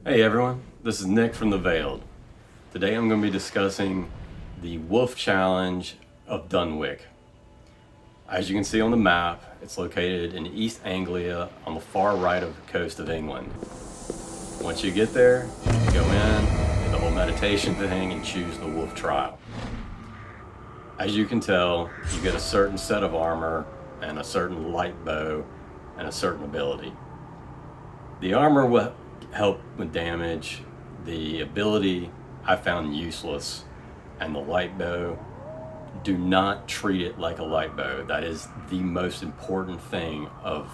Hey everyone, this is Nick from The Veiled. Today I'm going to be discussing the Wolf Challenge of Dunwic. As you can see on the map, it's located in East Anglia on the far right of the coast of England. Once you get there, you go in, do the whole meditation thing, and choose the Wolf Trial. As you can tell, you get a certain set of armor and a certain light bow and a certain ability. The armor will help with damage. The ability I found useless, and the light bow, do not treat it like a light bow. That is the most important thing of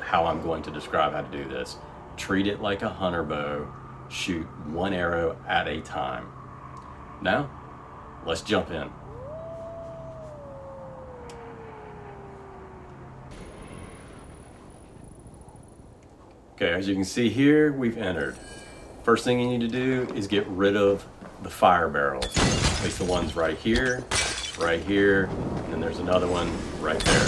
how I'm going to describe how to do this. Treat it like a hunter bow. Shoot one arrow at a time. Now, let's jump in. Okay, as you can see here, we've entered. First thing you need to do is get rid of the fire barrels. At least the ones right here, and then there's another one right there.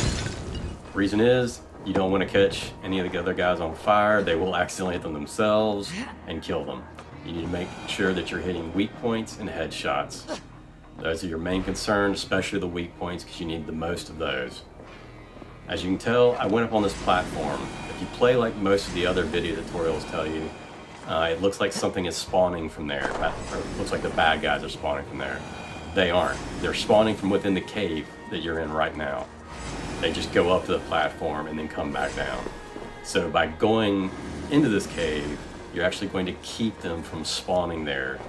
Reason is, you don't want to catch any of the other guys on fire. They will accidentally hit them themselves and kill them. You need to make sure that you're hitting weak points and headshots. Those are your main concerns, especially the weak points, because you need the most of those. As you can tell, I went up on this platform. If you play like most of the other video tutorials tell you, it looks like something is spawning from there. Or it looks like the bad guys are spawning from there. They aren't. They're spawning from within the cave that you're in right now. They just go up to the platform and then come back down. So by going into this cave, you're actually going to keep them from spawning there,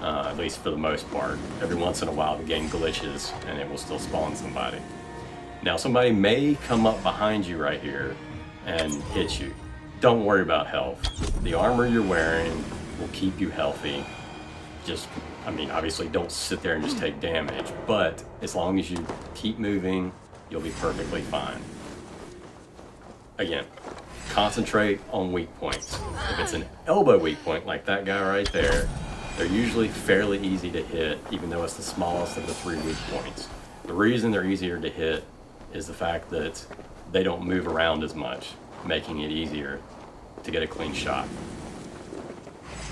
at least for the most part. Every once in a while the game glitches and it will still spawn somebody. Now somebody may come up behind you right here and hit you. Don't worry about health. The armor you're wearing will keep you healthy. Obviously don't sit there and just take damage, but as long as you keep moving, you'll be perfectly fine. Again, concentrate on weak points. If it's an elbow weak point like that guy right there, they're usually fairly easy to hit, even though it's the smallest of the 3 weak points. The reason they're easier to hit is the fact that they don't move around as much, making it easier to get a clean shot.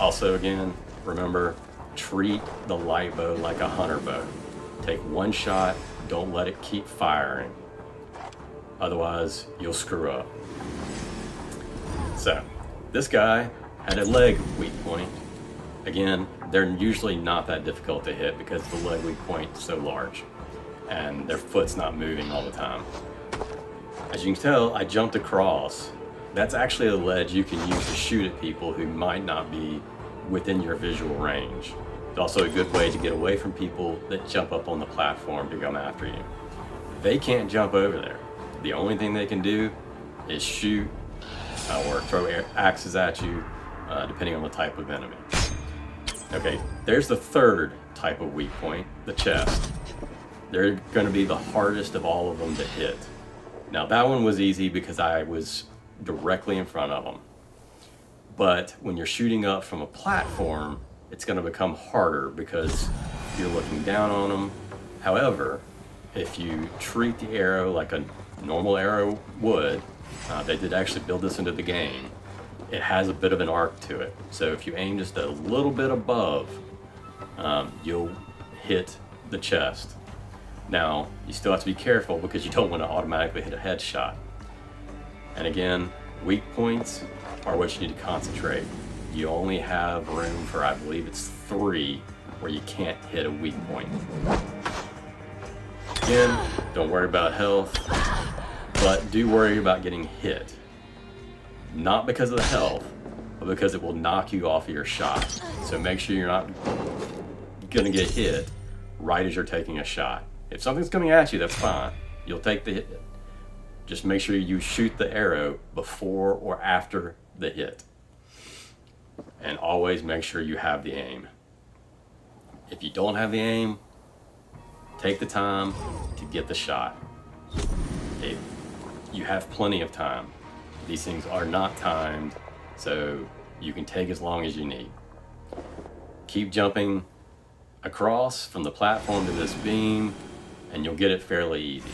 Also, again, remember, treat the light bow like a hunter bow. Take one shot, don't let it keep firing. Otherwise, you'll screw up. So, this guy had a leg weak point. Again, they're usually not that difficult to hit because the leg weak point is so large and their foot's not moving all the time. As you can tell, I jumped across. That's actually a ledge you can use to shoot at people who might not be within your visual range. It's also a good way to get away from people that jump up on the platform to come after you. They can't jump over there. The only thing they can do is shoot or throw axes at you, depending on the type of enemy. Okay, there's the third type of weak point, the chest. They're going to be the hardest of all of them to hit. Now that one was easy because I was directly in front of them. But when you're shooting up from a platform, it's going to become harder because you're looking down on them. However, if you treat the arrow like a normal arrow would, they did actually build this into the game, it has a bit of an arc to it. So if you aim just a little bit above, you'll hit the chest. Now, you still have to be careful because you don't want to automatically hit a headshot. And again, weak points are what you need to concentrate. You only have room for, I believe it's 3, where you can't hit a weak point. Again, don't worry about health, but do worry about getting hit. Not because of the health, but because it will knock you off of your shot. So make sure you're not gonna get hit right as you're taking a shot. If something's coming at you, that's fine. You'll take the hit. Just make sure you shoot the arrow before or after the hit. And always make sure you have the aim. If you don't have the aim, take the time to get the shot. You have plenty of time. These things are not timed, so you can take as long as you need. Keep jumping across from the platform to this beam, and you'll get it fairly easy.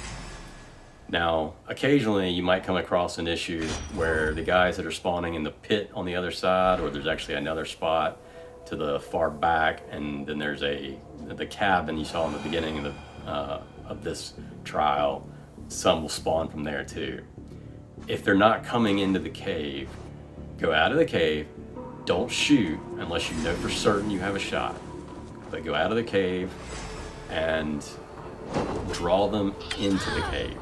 Now, occasionally you might come across an issue where the guys that are spawning in the pit on the other side, or there's actually another spot to the far back, and then there's the cabin you saw in the beginning of this trial. Some will spawn from there too. If they're not coming into the cave, go out of the cave. Don't shoot unless you know for certain you have a shot. But go out of the cave and draw them into the cave.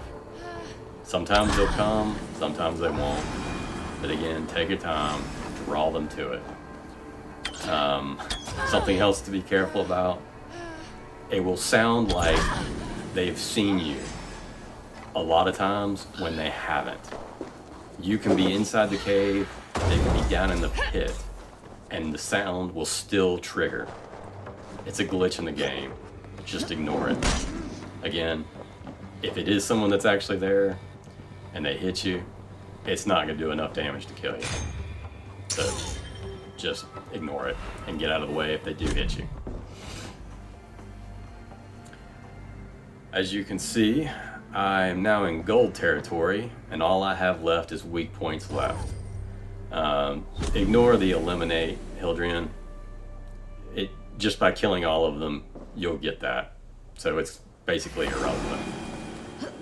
Sometimes they'll come, sometimes they won't. But again, take your time, draw them to it. Something else to be careful about, it will sound like they've seen you a lot of times when they haven't. You can be inside the cave, they can be down in the pit, and the sound will still trigger. It's a glitch in the game. Just ignore it. Again, if it is someone that's actually there and they hit you, it's not going to do enough damage to kill you. So just ignore it and get out of the way if they do hit you. As you can see, I am now in gold territory, and all I have left is weak points left. Ignore the eliminate Hildrian. Just by killing all of them, you'll get that. So it's basically irrelevant.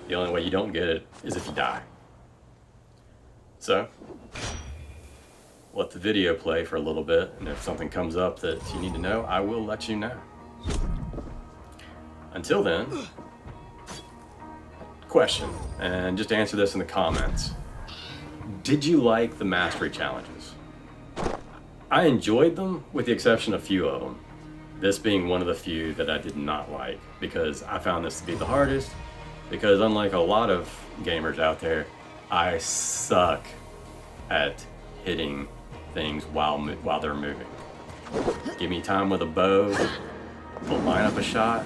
The only way you don't get it is if you die. So, let the video play for a little bit, and if something comes up that you need to know, I will let you know. Until then, question, and just answer this in the comments. Did you like the mastery challenges? I enjoyed them, with the exception of a few of them. This being one of the few that I did not like, because I found this to be the hardest, because unlike a lot of gamers out there, I suck at hitting things while they're moving. Give me time with a bow, we'll line up a shot,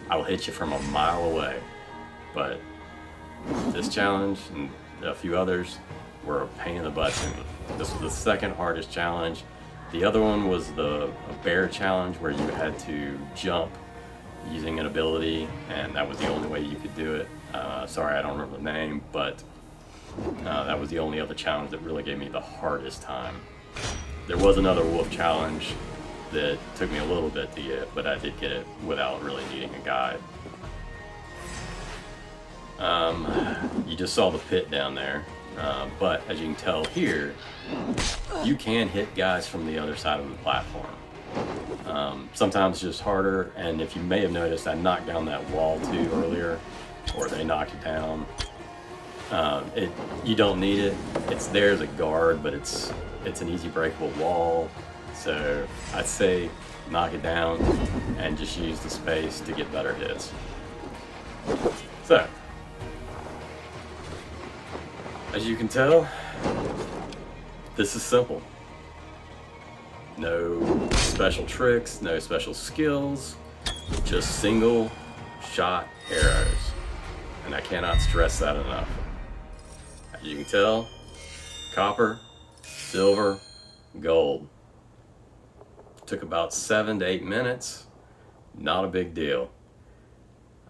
I will hit you from a mile away. But this challenge and a few others were a pain in the butt to me. This was the second hardest challenge. The other one was a bear challenge where you had to jump using an ability, and that was the only way you could do it. Sorry, I don't remember the name, but that was the only other challenge that really gave me the hardest time. There was another wolf challenge that took me a little bit to get, but I did get it without really needing a guide. You just saw the pit down there, but as you can tell here, you can hit guys from the other side of the platform. Sometimes it's just harder, and if you may have noticed, I knocked down that wall too earlier, or they knocked it down. You don't need it. It's there as a guard, but it's an easy breakable wall. So I'd say knock it down and just use the space to get better hits. So, as you can tell, this is simple. No special tricks, no special skills, just single shot arrows. And I cannot stress that enough. As you can tell, copper, silver, gold. Took about 7 to 8 minutes, not a big deal.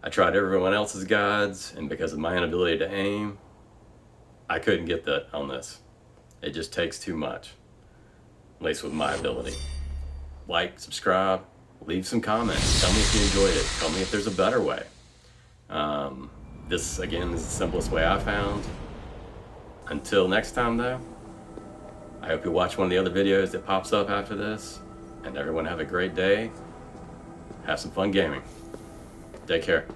I tried everyone else's guides, and because of my inability to aim, I couldn't get that on this. It just takes too much, at least with my ability. Like, subscribe, leave some comments. Tell me if you enjoyed it. Tell me if there's a better way. This, again, is the simplest way I found. Until next time, though, I hope you watch one of the other videos that pops up after this, and everyone have a great day. Have some fun gaming. Take care.